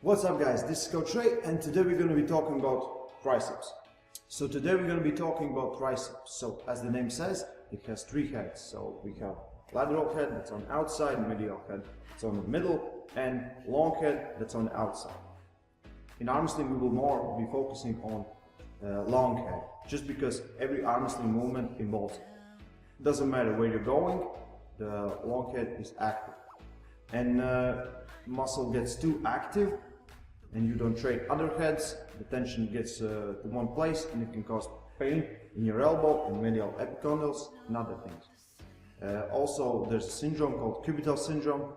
What's up guys, this is Coach Ray and today we're going to be talking about triceps. So today we're going to be talking about triceps. So as the name says, it has three heads. So we have lateral head that's on the outside, medial head that's on the middle, and long head that's on the outside. In arm wrestling we will more be focusing on long head, just because every arm wrestling movement involves it. Doesn't matter where you're going, the long head is active. And muscle gets too active and you don't train other heads, the tension gets to one place and it can cause pain in your elbow and medial epicondyles and other things. Also there's a syndrome called Cubital Syndrome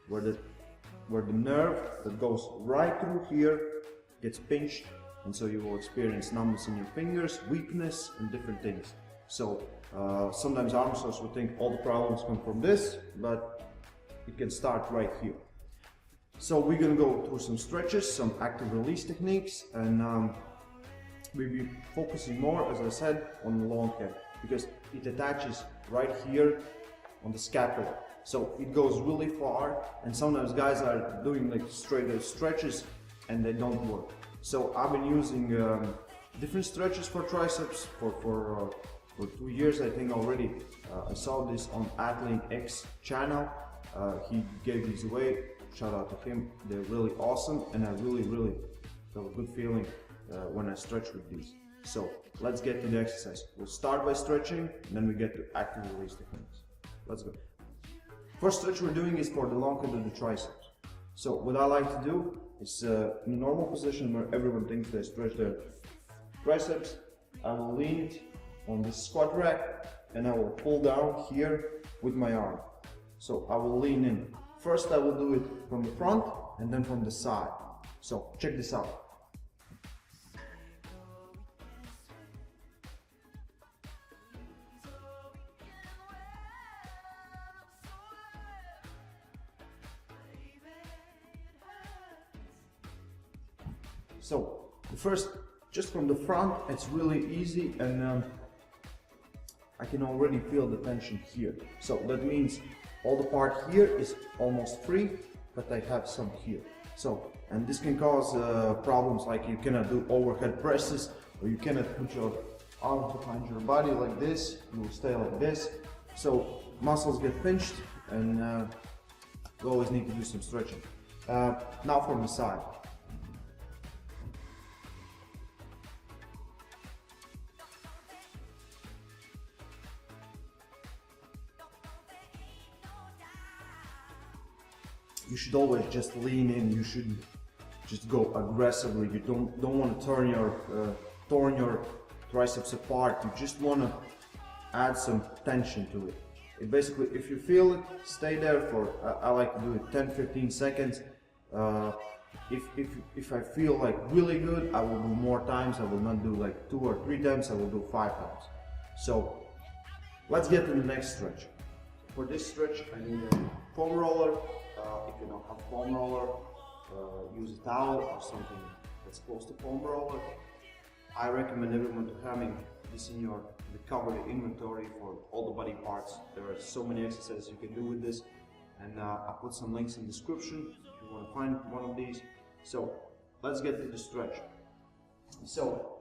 where the nerve that goes right through here gets pinched, and so you will experience numbness in your fingers, weakness and different things. So sometimes arm wrestlers will think all the problems come from this, but it can start right here. So we're going to go through some stretches, some active release techniques, and we'll be focusing more, as I said, on the long head because it attaches right here on the scapula. So it goes really far, and sometimes guys are doing like straight stretches and they don't work. So I've been using different stretches for triceps for 2 years I think already. I saw this on Athlete X channel. He gave these away. Shout out to him. They're really awesome, and I really feel a good feeling when I stretch with these. So let's get to the exercise. We'll start by stretching, and then we get to active release techniques. Let's go. First stretch we're doing is for the long head of the triceps. So what I like to do is in a normal position where everyone thinks they stretch their triceps, I will lean it on the squat rack and I will pull down here with my arm. So I will lean in. First I will do it from the front and then from the side. So check this out. So the first, just from the front, it's really easy, and I can already feel the tension here. So that means all the part here is almost free, but I have some here. So, and this can cause problems like you cannot do overhead presses, or you cannot put your arm behind your body like this, you will stay like this. So muscles get pinched, and you always need to do some stretching. Now from the side. You should always just lean in. You shouldn't just go aggressively. You don't want to turn your triceps apart. You just want to add some tension to it. Basically, if you feel it, stay there for I like to do it 10-15 seconds. If I feel like really good, I will do more times. I will not do like 2 or 3 times. I will do 5 times. So let's get to the next stretch. For this stretch, I need a foam roller. If you don't have a foam roller, use a towel or something that's close to foam roller. I recommend everyone to having this in your recovery inventory for all the body parts. There are so many exercises you can do with this, and I'll put some links in the description if you want to find one of these. So let's get to the stretch. So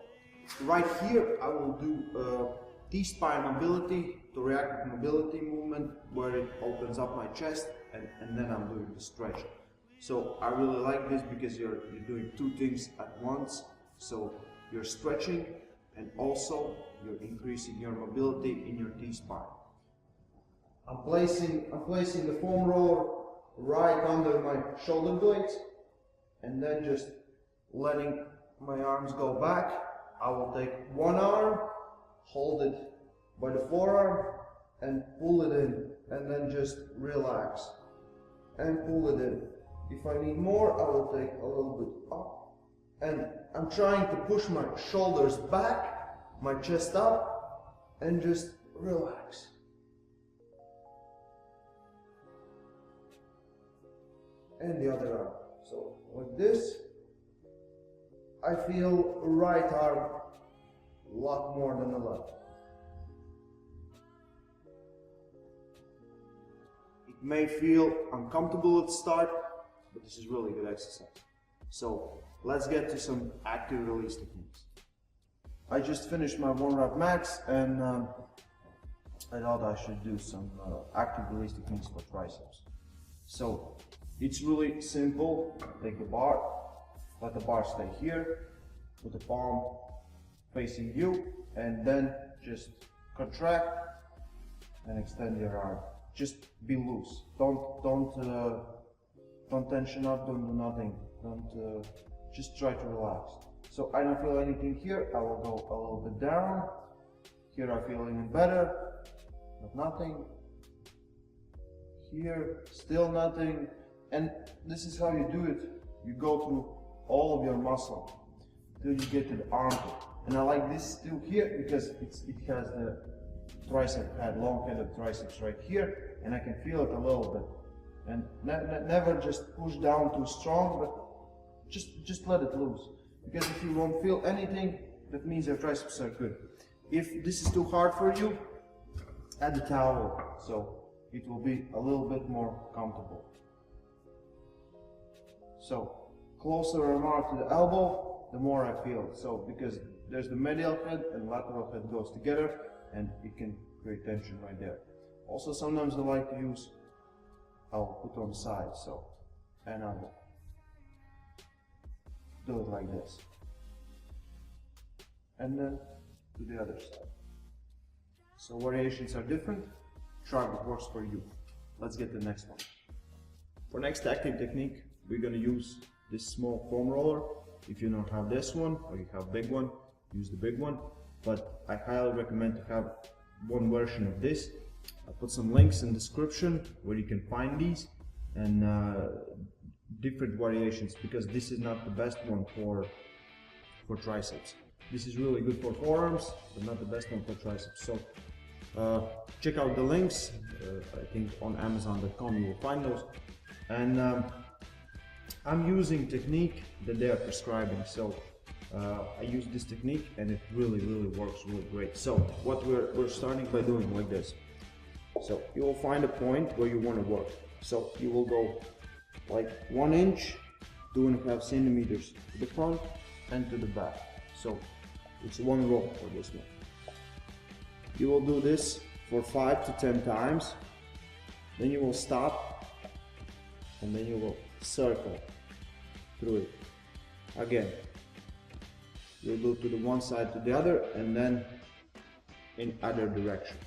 right here I will do T-spine mobility, thoracic mobility movement, where it opens up my chest, and then I'm doing the stretch. So I really like this because you're doing 2 things at once. So you're stretching and also you're increasing your mobility in your T-spine. I'm placing the foam roller right under my shoulder blades, and then just letting my arms go back. I will take one arm, hold it by the forearm and pull it in, and then just relax and pull it in. If I need more, I will take a little bit up, and I'm trying to push my shoulders back, my chest up, and just relax. And the other arm. So like this, I feel right arm a lot more than the left. It may feel uncomfortable at the start, but this is really good exercise. So let's get to some active release techniques. I just finished my 1 rep max, and I thought I should do some active release techniques for triceps. So it's really simple. Take the bar, let the bar stay here, put the palm facing you, and then just contract and extend your arm. Just be loose. Don't tension up. Don't do nothing. Don't. Just try to relax. So I don't feel anything here. I will go a little bit down. Here I feel even better, but nothing. Here, still nothing. And this is how you do it. You go through all of your muscle till you get to the armpit. And I like this still here because it has the tricep head, long head of triceps right here, and I can feel it a little bit. And never just push down too strong, but just let it loose. Because if you won't feel anything, that means your triceps are good. If this is too hard for you, add the towel, so it will be a little bit more comfortable. So closer or more to the elbow, the more I feel. So because there's the medial head and lateral head goes together, and it can create tension right there. Also, sometimes I like to use, I'll put on the side, so, and I will do it like this. And then to the other side. So variations are different. Try what works for you. Let's get to the next one. For next active technique, we're going to use this small foam roller. If you don't have this one, or you have big one, use the big one. But I highly recommend to have one version of this. I'll put some links in the description where you can find these and different variations, because this is not the best one for triceps. This is really good for forearms, but not the best one for triceps. So check out the links. I think on Amazon.com you will find those. And I'm using technique that they are prescribing. So I use this technique and it really works really great. So what we're starting by doing like this. So you will find a point where you want to work. So you will go like 1 inch, 2.5 centimeters to the front and to the back. So it's 1 row for this one. You will do this for 5 to 10 times. Then you will stop and then you will circle through it. Again, you'll do to the one side to the other and then in other direction.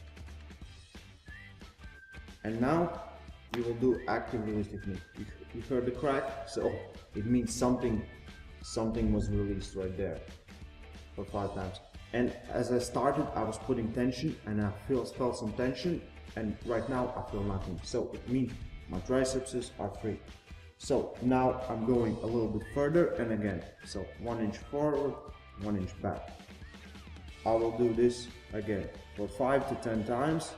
And now you will do active release technique. You heard the crack, so it means something was released right there for 5 times. And as I started, I was putting tension and I felt some tension, and right now I feel nothing. So it means my triceps are free. So now I'm going a little bit further, and again, so 1 inch forward, 1 inch back. I will do this again for 5 to 10 times.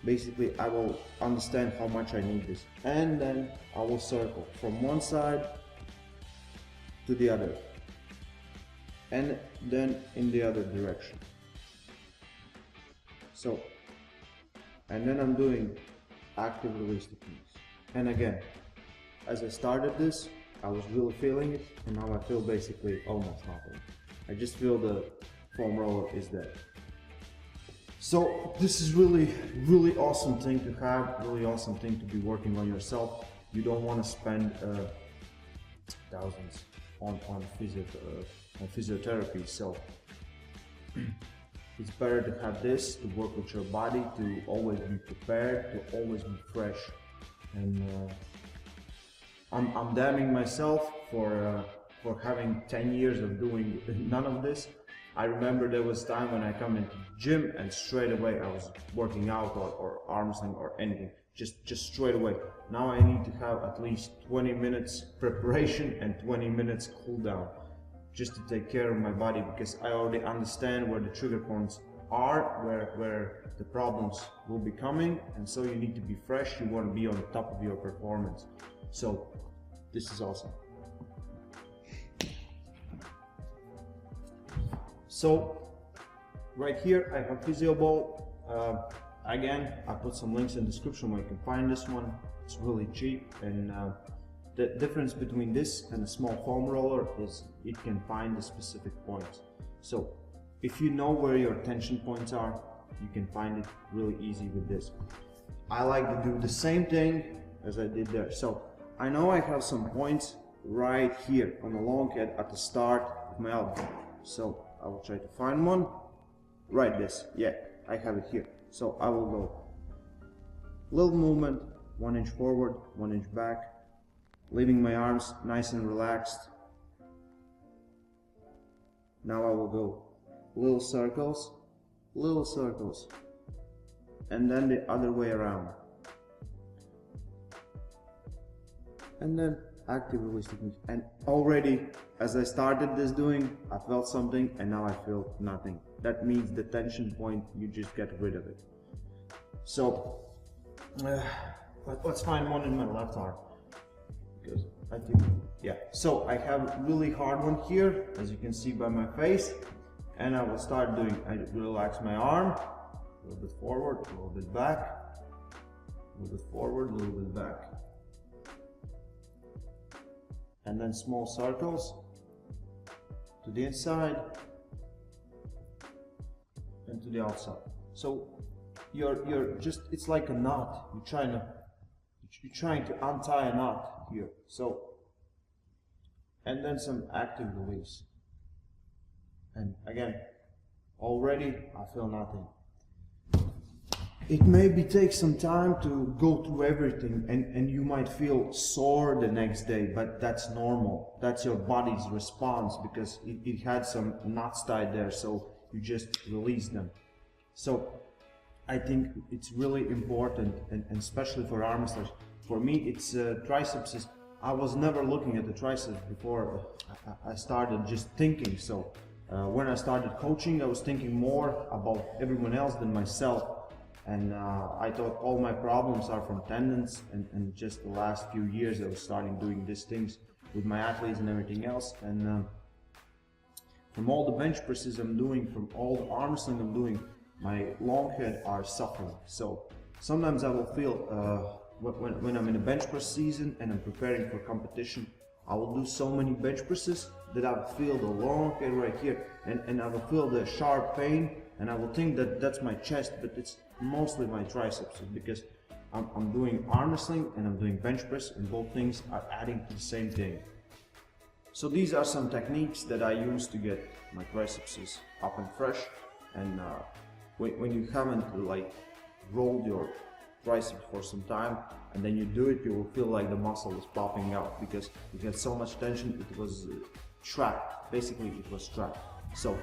Basically, I will understand how much I need this, and then I will circle from one side to the other, and then in the other direction. So, and then I'm doing active release techniques. And again, as I started this, I was really feeling it, and now I feel basically almost nothing. I just feel the foam roller is there. So this is really awesome thing to have, really awesome thing to be working on yourself. You don't want to spend thousands on physiotherapy. So it's better to have this to work with your body, to always be prepared, to always be fresh. And I'm damning myself for having 10 years of doing none of this. I remember there was time when I come into the gym and straight away I was working out or arm wrestling or anything, just straight away. Now I need to have at least 20 minutes preparation and 20 minutes cool down, just to take care of my body, because I already understand where the trigger points are, where the problems will be coming, and so you need to be fresh. You want to be on top of your performance. So this is awesome. So right here I have physio ball. Again, I put some links in the description where you can find this one. It's really cheap, and The difference between this and a small foam roller is it can find the specific points. So if you know where your tension points are, you can find it really easy with this. I like to do the same thing as I did there. So I know I have some points right here on the long head at the start of my elbow. So I will try to find one. Right, this, yeah, I have it here. So I will go little movement, 1 inch forward, 1 inch back, leaving my arms nice and relaxed. Now I will go little circles, and then the other way around. And then active release technique. And already, as I started this doing, I felt something, and now I feel nothing. That means the tension point, you just get rid of it. So, let's find one in my left arm. Because I think, yeah. So I have a really hard one here, as you can see by my face. And I will start doing, I relax my arm, a little bit forward, a little bit back, a little bit forward, a little bit back. And then small circles to the inside and to the outside. So you're just, it's like a knot. You're trying to untie a knot here. So, and then some active release. And again, already I feel nothing. It maybe takes some time to go through everything, and you might feel sore the next day, but that's normal. That's your body's response because it had some knots tied there, so you just release them. So I think it's really important, and especially for arm wrestlers. For me, it's triceps. I was never looking at the triceps before I started just thinking. So when I started coaching, I was thinking more about everyone else than myself. And I thought all my problems are from tendons, and just the last few years I was starting doing these things with my athletes and everything else. And from all the bench presses I'm doing, from all the arm wrestling I'm doing, my long head are suffering. So sometimes I will feel when I'm in a bench press season and I'm preparing for competition, I will do so many bench presses that I will feel the long head right here, and I will feel the sharp pain, and I will think that that's my chest, but it's mostly my triceps, because I'm doing arm wrestling and I'm doing bench press, and both things are adding to the same thing. So these are some techniques that I use to get my triceps up and fresh. And when you haven't like rolled your triceps for some time and then you do it, you will feel like the muscle is popping out because you had so much tension. It was trapped. Basically, it was trapped. So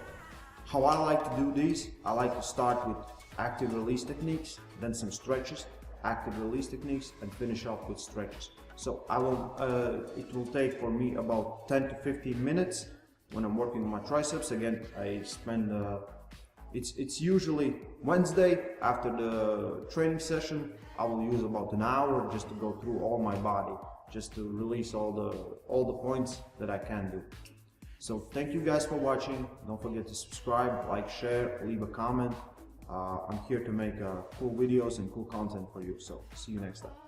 how I like to do these, I like to start with active release techniques, then some stretches, active release techniques, and finish off with stretches. So I will, it will take for me about 10 to 15 minutes when I'm working on my triceps. Again, I spend, it's usually Wednesday after the training session. I will use about an hour just to go through all my body, just to release all the points that I can do. So thank you guys for watching. Don't forget to subscribe, like, share, leave a comment. I'm here to make cool videos and cool content for you. So see you next time.